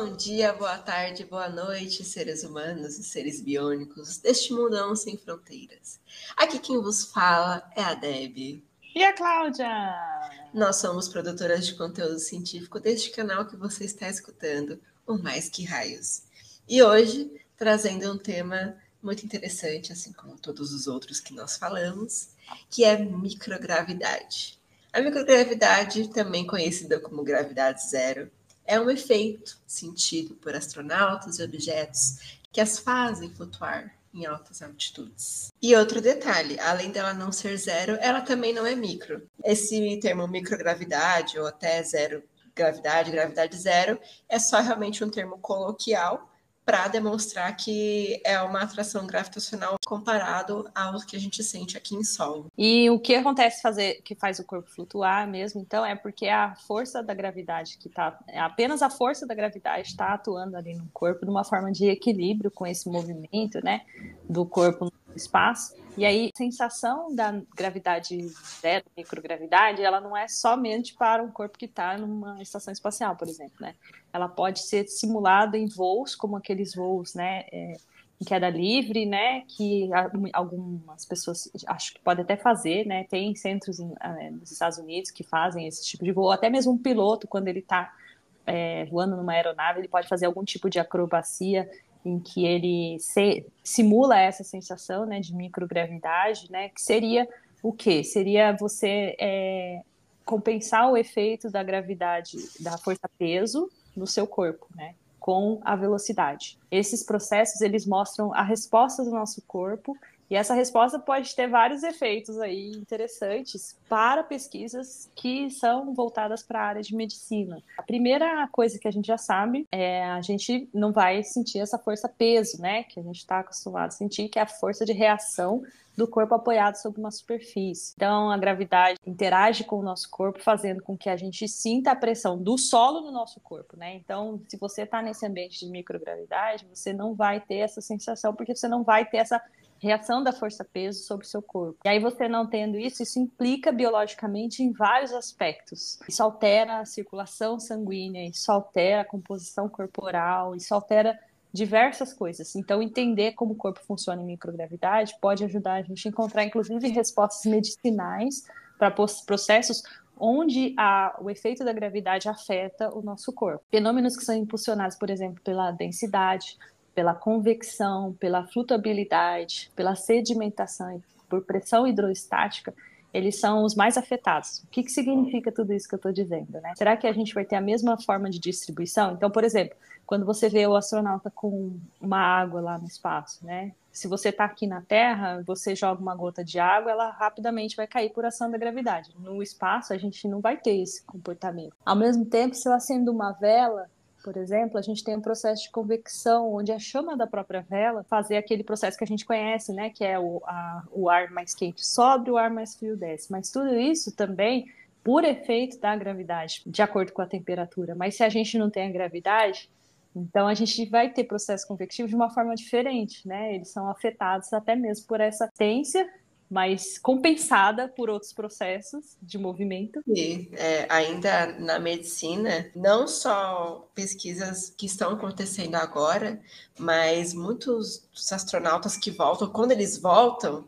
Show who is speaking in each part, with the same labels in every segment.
Speaker 1: Bom dia, boa tarde, boa noite, seres humanos e seres biônicos deste mundão sem fronteiras. Aqui quem vos fala é a Deb.
Speaker 2: E a Cláudia?
Speaker 1: Nós somos produtoras de conteúdo científico deste canal que você está escutando, o Mais Que Raios. E hoje, trazendo um tema muito interessante, assim como todos os outros que nós falamos, que é microgravidade. A microgravidade, também conhecida como gravidade zero, é um efeito sentido por astronautas e objetos que as fazem flutuar em altas altitudes. E outro detalhe, além dela não ser zero, ela também não é micro. Esse termo microgravidade ou até zero gravidade, gravidade zero, é só realmente um termo coloquial para demonstrar que é uma atração gravitacional comparado ao que a gente sente aqui em Sol.
Speaker 2: E o que acontece que faz o corpo flutuar mesmo, então, é porque a força da gravidade apenas a força da gravidade está atuando ali no corpo de uma forma de equilíbrio com esse movimento, né, do corpo no espaço. E aí, a sensação da gravidade zero, microgravidade, ela não é somente para um corpo que está numa estação espacial, por exemplo, né? Ela pode ser simulada em voos, como aqueles voos, né, em queda livre, né, que algumas pessoas acho que podem até fazer, né, tem centros nos Estados Unidos que fazem esse tipo de voo, até mesmo um piloto, quando ele está voando numa aeronave, ele pode fazer algum tipo de acrobacia em que ele simula essa sensação, né, de microgravidade, né, que seria o quê? Seria você compensar o efeito da gravidade, da força-peso no seu corpo, né, com a velocidade. Esses processos, eles mostram a resposta do nosso corpo, e essa resposta pode ter vários efeitos aí interessantes para pesquisas que são voltadas para a área de medicina. A primeira coisa que a gente já sabe é a gente não vai sentir essa força-peso, né, que a gente está acostumado a sentir, que é a força de reação do corpo apoiado sobre uma superfície. Então, a gravidade interage com o nosso corpo, fazendo com que a gente sinta a pressão do solo no nosso corpo, né? Então, se você está nesse ambiente de microgravidade, você não vai ter essa sensação, porque você não vai ter essa reação da força-peso sobre o seu corpo. E aí, você não tendo isso, isso implica biologicamente em vários aspectos. Isso altera a circulação sanguínea, isso altera a composição corporal, isso altera diversas coisas. Então, entender como o corpo funciona em microgravidade pode ajudar a gente a encontrar, inclusive, respostas medicinais para processos onde o efeito da gravidade afeta o nosso corpo. Fenômenos que são impulsionados, por exemplo, pela densidade, pela convecção, pela flutuabilidade, pela sedimentação e por pressão hidrostática, eles são os mais afetados. O que significa tudo isso que eu estou dizendo, né? Será que a gente vai ter a mesma forma de distribuição? Então, por exemplo, quando você vê o astronauta com uma água lá no espaço, né? Se você está aqui na Terra, você joga uma gota de água, ela rapidamente vai cair por ação da gravidade. No espaço, a gente não vai ter esse comportamento. Ao mesmo tempo, se eu acendo uma vela, por exemplo, a gente tem um processo de convecção, onde a chama da própria vela fazer aquele processo que a gente conhece, né, que é o ar mais quente sobe, o ar mais frio desce. Mas tudo isso também por efeito da gravidade, de acordo com a temperatura. Mas se a gente não tem a gravidade, então a gente vai ter processo convectivo de uma forma diferente, né? Eles são afetados até mesmo por essa tendência, mas compensada por outros processos de movimento.
Speaker 1: E ainda na medicina, não só pesquisas que estão acontecendo agora, mas muitos dos astronautas que voltam, quando eles voltam,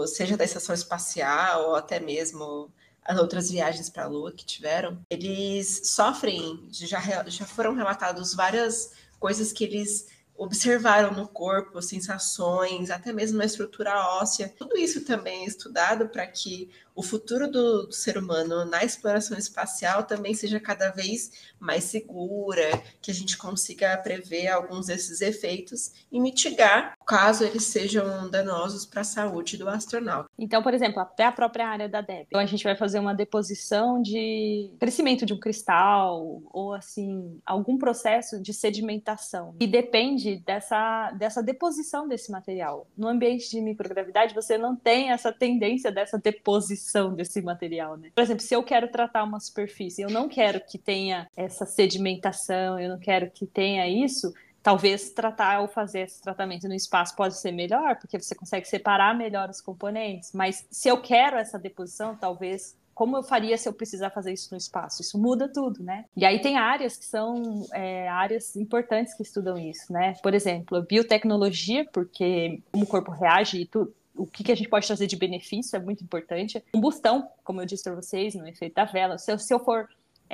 Speaker 1: seja da estação espacial ou até mesmo as outras viagens para a Lua que tiveram, eles sofrem, já foram relatados várias coisas que eles observaram no corpo, sensações, até mesmo na estrutura óssea. Tudo isso também é estudado para que o futuro do ser humano na exploração espacial também seja cada vez mais segura, que a gente consiga prever alguns desses efeitos e mitigar caso eles sejam danosos para a saúde do astronauta.
Speaker 2: Então, por exemplo, até a própria área da DEB. Então, a gente vai fazer uma deposição de crescimento de um cristal ou, assim, algum processo de sedimentação. E depende dessa deposição desse material. No ambiente de microgravidade, você não tem essa tendência dessa deposição desse material, né? Por exemplo, se eu quero tratar uma superfície, eu não quero que tenha essa sedimentação, eu não quero que tenha isso. Talvez tratar ou fazer esse tratamento no espaço pode ser melhor, porque você consegue separar melhor os componentes. Mas se eu quero essa deposição, talvez como eu faria se eu precisar fazer isso no espaço? Isso muda tudo, né? E aí tem áreas que são áreas importantes que estudam isso, né? Por exemplo, a biotecnologia, porque como o corpo reage e tudo, o que a gente pode trazer de benefício é muito importante. Combustão, como eu disse para vocês, no efeito da vela. Se eu for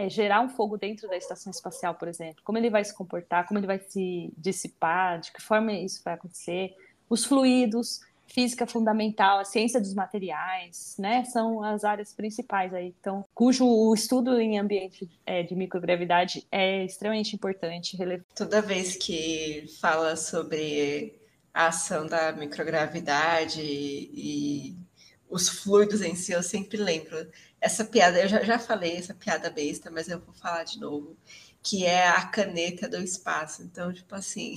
Speaker 2: gerar um fogo dentro da estação espacial, por exemplo, como ele vai se comportar, como ele vai se dissipar, de que forma isso vai acontecer, os fluidos, física fundamental, a ciência dos materiais, né, são as áreas principais aí, então, cujo o estudo em ambiente de microgravidade é extremamente importante, relevante.
Speaker 1: Toda vez que fala sobre a ação da microgravidade e os fluidos em si, eu sempre lembro essa piada, eu já falei essa piada besta, mas eu vou falar de novo, que é a caneta do espaço. Então, tipo assim,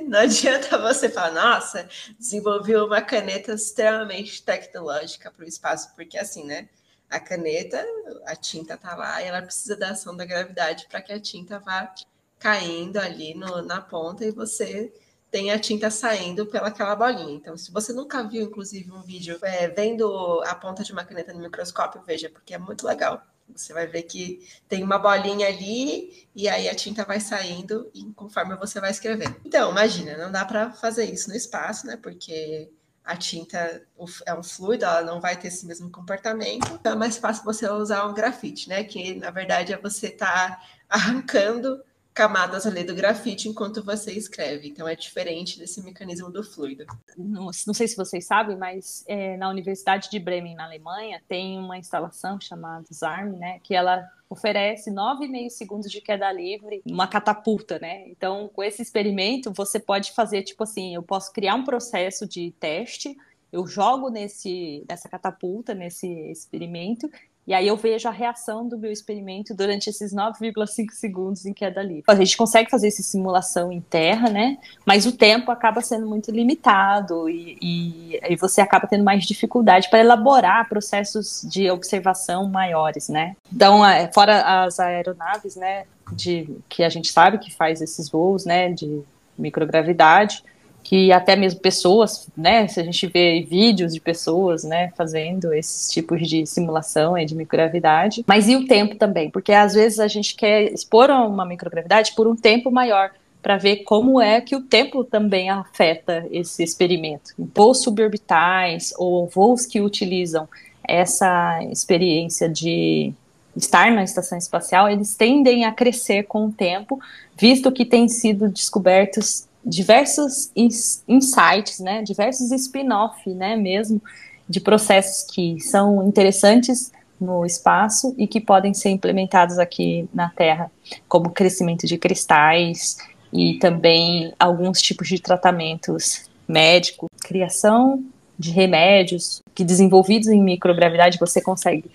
Speaker 1: não adianta você falar, nossa, desenvolveu uma caneta extremamente tecnológica para o espaço, porque assim, né? A caneta, a tinta tá lá e ela precisa da ação da gravidade para que a tinta vá caindo ali na ponta e você tem a tinta saindo pelaquela bolinha. Então, se você nunca viu, inclusive, um vídeo vendo a ponta de uma caneta no microscópio, veja, porque é muito legal. Você vai ver que tem uma bolinha ali e aí a tinta vai saindo e conforme você vai escrevendo. Então, imagina, não dá para fazer isso no espaço, né? Porque a tinta é um fluido, ela não vai ter esse mesmo comportamento. Então é mais fácil você usar um grafite, né? Que na verdade é você estar arrancando camadas ali do grafite enquanto você escreve. Então é diferente desse mecanismo do fluido.
Speaker 2: Não sei se vocês sabem, mas na Universidade de Bremen, na Alemanha, tem uma instalação chamada ZARM, né, que ela oferece 9,5 segundos de queda livre, uma catapulta, né? Então, com esse experimento, você pode fazer, tipo assim, eu posso criar um processo de teste, eu jogo nessa catapulta, nesse experimento, e aí eu vejo a reação do meu experimento durante esses 9,5 segundos em queda livre. A gente consegue fazer essa simulação em terra, né? Mas o tempo acaba sendo muito limitado e você acaba tendo mais dificuldade para elaborar processos de observação maiores, né? Então, fora as aeronaves, né, que a gente sabe que faz esses voos, né, de microgravidade, que até mesmo pessoas, né, se a gente vê vídeos de pessoas, né, fazendo esses tipos de simulação de microgravidade, mas e o tempo também, porque às vezes a gente quer expor a uma microgravidade por um tempo maior, para ver como é que o tempo também afeta esse experimento. Então, voos suborbitais ou voos que utilizam essa experiência de estar na estação espacial, eles tendem a crescer com o tempo, visto que têm sido descobertos diversos insights, né, diversos spin-off, né, mesmo, de processos que são interessantes no espaço e que podem ser implementados aqui na Terra, como crescimento de cristais e também alguns tipos de tratamentos médicos, criação de remédios que desenvolvidos em microgravidade você consegue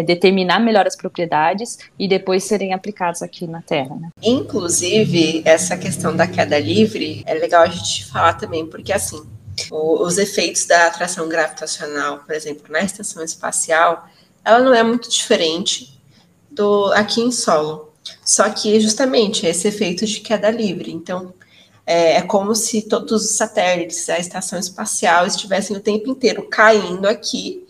Speaker 2: determinar melhor as propriedades e depois serem aplicados aqui na Terra, né?
Speaker 1: Inclusive, essa questão da queda livre é legal a gente falar também, porque assim, os efeitos da atração gravitacional, por exemplo, na estação espacial, ela não é muito diferente do aqui em solo. Só que justamente esse efeito de queda livre. Então, é como se todos os satélites da estação espacial estivessem o tempo inteiro caindo aqui.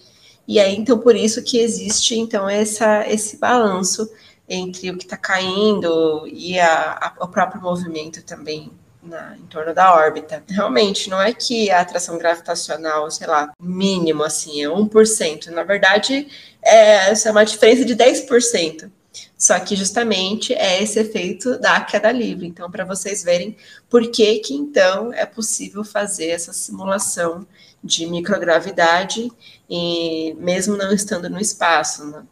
Speaker 1: E aí, então, por isso que existe, então, esse balanço entre o que está caindo e o próprio movimento também em torno da órbita. Realmente, não é que a atração gravitacional, sei lá, mínimo, assim, é 1%. Na verdade, essa é uma diferença de 10%. Só que justamente é esse efeito da queda livre. Então, para vocês verem por que então é possível fazer essa simulação de microgravidade, e mesmo não estando no espaço, né?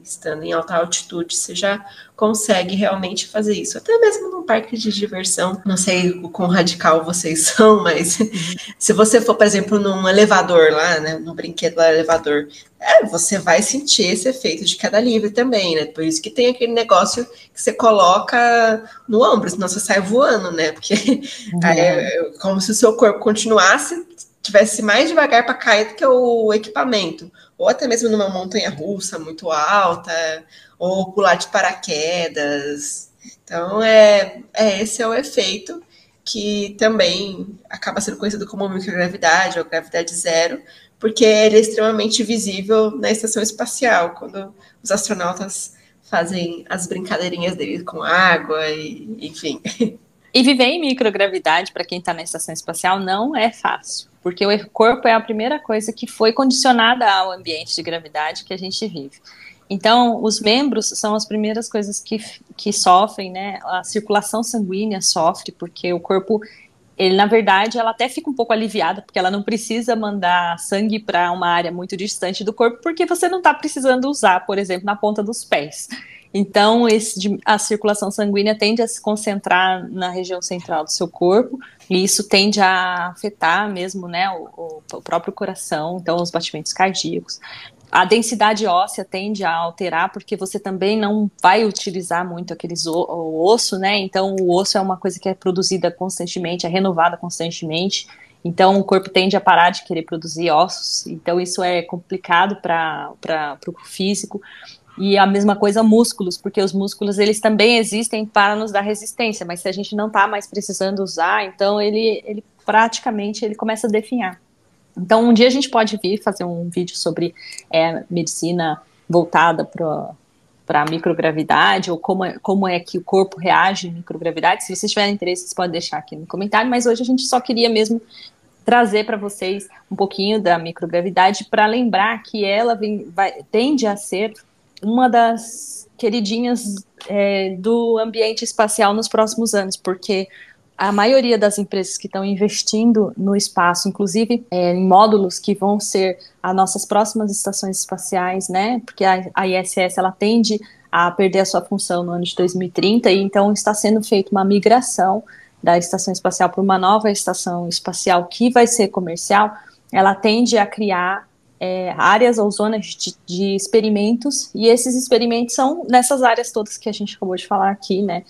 Speaker 1: Estando em alta altitude, você já consegue realmente fazer isso. Até mesmo num parque de diversão, não sei o quão radical vocês são, mas se você for, por exemplo, num elevador lá, né, no brinquedo lá, elevador, você vai sentir esse efeito de queda livre também, né? Por isso que tem aquele negócio que você coloca no ombro, senão você sai voando, né? Porque é como se o seu corpo continuasse, tivesse mais devagar para cair do que o equipamento. Ou até mesmo numa montanha russa muito alta, ou pular de paraquedas. Então, esse é o efeito que também acaba sendo conhecido como microgravidade ou gravidade zero, porque ele é extremamente visível na estação espacial, quando os astronautas fazem as brincadeirinhas deles com água, e enfim.
Speaker 2: E viver em microgravidade, para quem está na estação espacial, não é fácil, porque o corpo é a primeira coisa que foi condicionada ao ambiente de gravidade que a gente vive. Então, os membros são as primeiras coisas que sofrem, né? A circulação sanguínea sofre, porque o corpo, ele, na verdade, ela até fica um pouco aliviada, porque ela não precisa mandar sangue para uma área muito distante do corpo, porque você não está precisando usar, por exemplo, na ponta dos pés. Então, a circulação sanguínea tende a se concentrar na região central do seu corpo, e isso tende a afetar mesmo, né, o próprio coração, então os batimentos cardíacos. A densidade óssea tende a alterar, porque você também não vai utilizar muito o osso, né? Então, o osso é uma coisa que é produzida constantemente, é renovada constantemente. Então, o corpo tende a parar de querer produzir ossos. Então, isso é complicado para o físico. E a mesma coisa músculos, porque os músculos, eles também existem para nos dar resistência, mas se a gente não está mais precisando usar, então ele praticamente ele começa a definhar. Então, um dia a gente pode vir fazer um vídeo sobre medicina voltada para a microgravidade, ou como é que o corpo reage em microgravidade. Se vocês tiverem interesse, vocês podem deixar aqui no comentário, mas hoje a gente só queria mesmo trazer para vocês um pouquinho da microgravidade, para lembrar que ela tende a ser uma das queridinhas do ambiente espacial nos próximos anos, porque a maioria das empresas que estão investindo no espaço, inclusive em módulos que vão ser as nossas próximas estações espaciais, né? Porque a ISS ela tende a perder a sua função no ano de 2030, e então está sendo feita uma migração da estação espacial para uma nova estação espacial que vai ser comercial. Ela tende a criar áreas ou zonas de experimentos, e esses experimentos são nessas áreas todas que a gente acabou de falar aqui, né?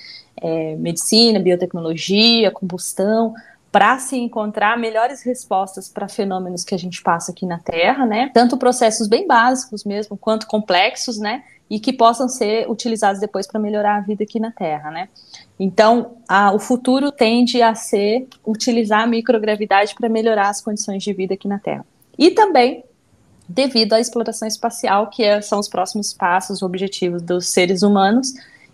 Speaker 2: Medicina, biotecnologia, combustão, para se encontrar melhores respostas para fenômenos que a gente passa aqui na Terra, né? Tanto processos bem básicos mesmo, quanto complexos, né? E que possam ser utilizados depois para melhorar a vida aqui na Terra, né? Então, o futuro tende a ser utilizar a microgravidade para melhorar as condições de vida aqui na Terra. E também devido à exploração espacial, que são os próximos passos, objetivos dos seres humanos,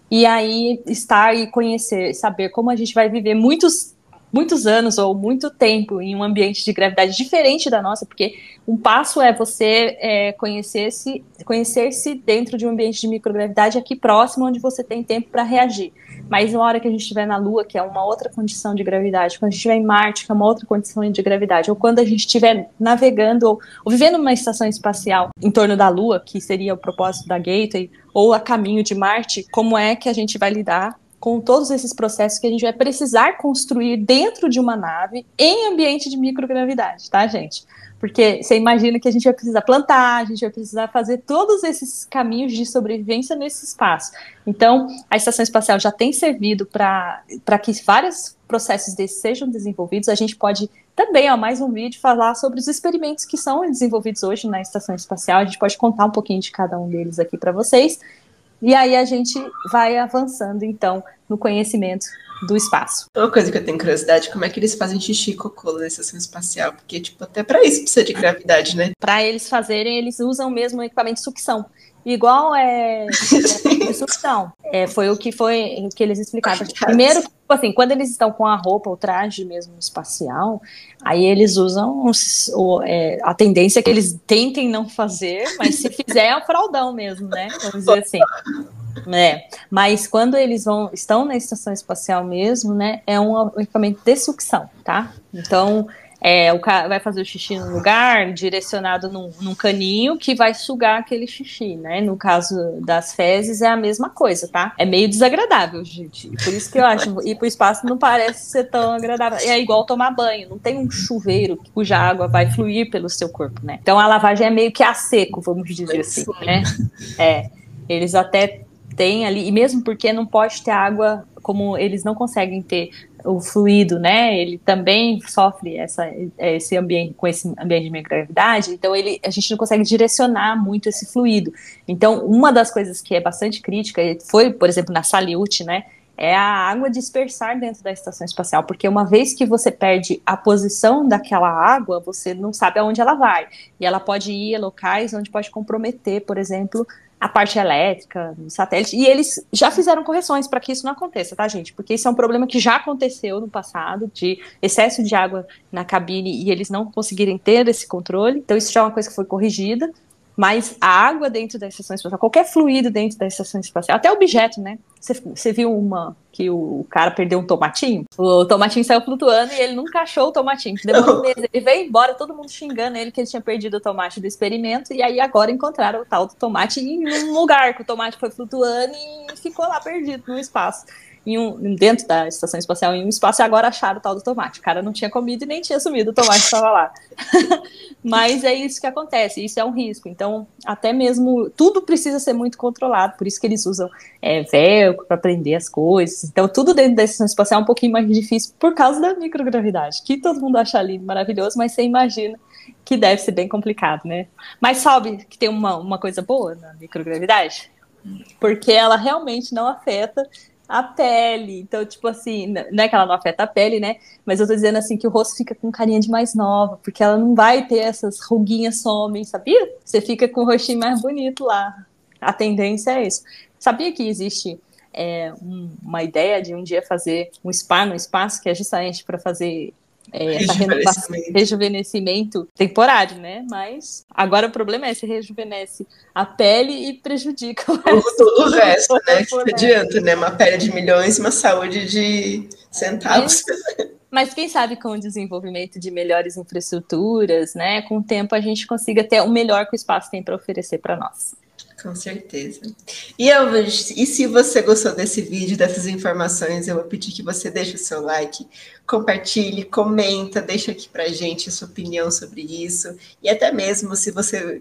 Speaker 2: e aí estar e conhecer, saber como a gente vai viver muitos anos ou muito tempo em um ambiente de gravidade diferente da nossa, porque um passo é você conhecer-se dentro de um ambiente de microgravidade aqui próximo, onde você tem tempo para reagir. Mas na hora que a gente estiver na Lua, que é uma outra condição de gravidade, quando a gente estiver em Marte, que é uma outra condição de gravidade, ou quando a gente estiver navegando ou vivendo numa estação espacial em torno da Lua, que seria o propósito da Gateway, ou a caminho de Marte, como é que a gente vai lidar com todos esses processos que a gente vai precisar construir dentro de uma nave em ambiente de microgravidade, tá, gente? Porque você imagina que a gente vai precisar plantar, a gente vai precisar fazer todos esses caminhos de sobrevivência nesse espaço. Então, a estação espacial já tem servido para que vários processos desses sejam desenvolvidos. A gente pode também, mais um vídeo, falar sobre os experimentos que são desenvolvidos hoje na estação espacial. A gente pode contar um pouquinho de cada um deles aqui para vocês. E aí a gente vai avançando, então, no conhecimento do espaço.
Speaker 1: Uma coisa que eu tenho curiosidade, como é que eles fazem xixi e cocô na estação espacial? Porque, até para isso precisa de gravidade, né?
Speaker 2: Para eles fazerem, eles usam mesmo o equipamento de sucção. Igual de sucção. Foi o que eles explicaram. Primeiro, assim, quando eles estão com a roupa, o traje mesmo espacial, aí eles usam a tendência é que eles tentem não fazer, mas se fizer é o fraldão mesmo, né? Vamos dizer assim. Mas quando eles estão na estação espacial mesmo, né? É um equipamento de sucção, tá? Então, o cara vai fazer o xixi no lugar, direcionado num caninho que vai sugar aquele xixi, né? No caso das fezes é a mesma coisa, tá? É meio desagradável, gente. Por isso que eu acho, ir pro espaço não parece ser tão agradável. É igual tomar banho, não tem um chuveiro cuja água vai fluir pelo seu corpo, né? Então a lavagem é meio que a seco, vamos dizer assim, né? Eles até têm ali, e mesmo porque não pode ter água, como eles não conseguem ter o fluido, né, ele também sofre esse ambiente, com esse ambiente de microgravidade, então a gente não consegue direcionar muito esse fluido. Então, uma das coisas que é bastante crítica, foi, por exemplo, na Salyut, né, é a água dispersar dentro da estação espacial, porque uma vez que você perde a posição daquela água, você não sabe aonde ela vai. E ela pode ir a locais onde pode comprometer, por exemplo, a parte elétrica do satélite. E eles já fizeram correções para que isso não aconteça, tá, gente? Porque isso é um problema que já aconteceu no passado, de excesso de água na cabine e eles não conseguirem ter esse controle. Então, isso já é uma coisa que foi corrigida. Mas a água dentro da estação espacial, qualquer fluido dentro da estação espacial, até objeto, né? Você viu uma que o cara perdeu um tomatinho? O tomatinho saiu flutuando e ele nunca achou o tomatinho. Demorou um mês. Ele veio embora, todo mundo xingando ele que ele tinha perdido o tomate do experimento. E aí agora encontraram o tal do tomate em um lugar que o tomate foi flutuando e ficou lá perdido no espaço. Dentro da estação espacial, em um espaço, e agora acharam o tal do tomate. O cara não tinha comido e nem tinha sumido, o tomate estava lá. Mas é isso que acontece, isso é um risco. Então, até mesmo, tudo precisa ser muito controlado, por isso que eles usam velcro para prender as coisas. Então, tudo dentro da estação espacial é um pouquinho mais difícil por causa da microgravidade, que todo mundo acha lindo, maravilhoso, mas você imagina que deve ser bem complicado, né? Mas sabe que tem uma coisa boa na microgravidade? Porque ela realmente não afeta a pele. Então, tipo assim, não é que ela não afeta a pele, né? Mas eu tô dizendo assim que o rosto fica com carinha de mais nova, porque ela não vai ter essas ruguinhas somem, sabia? Você fica com o rostinho mais bonito lá. A tendência é isso. Sabia que existe uma ideia de um dia fazer um spa no espaço, que é justamente para fazer essa renovação, rejuvenescimento temporário, né? Mas agora o problema é se rejuvenesce a pele e prejudica
Speaker 1: todo o resto, né? Que adianta, né? Uma pele de milhões, uma saúde de centavos.
Speaker 2: Mas quem sabe com o desenvolvimento de melhores infraestruturas, né? Com o tempo a gente consiga ter o melhor que o espaço tem para oferecer para nós.
Speaker 1: Com certeza. E se você gostou desse vídeo, dessas informações, eu vou pedir que você deixe o seu like, compartilhe, comenta, deixa aqui pra gente a sua opinião sobre isso. E até mesmo se você.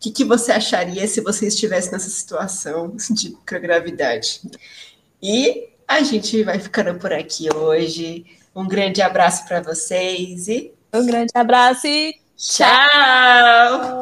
Speaker 1: O que você acharia se você estivesse nessa situação de microgravidade? E a gente vai ficando por aqui hoje. Um grande abraço para vocês e.
Speaker 2: Um grande abraço e
Speaker 1: tchau!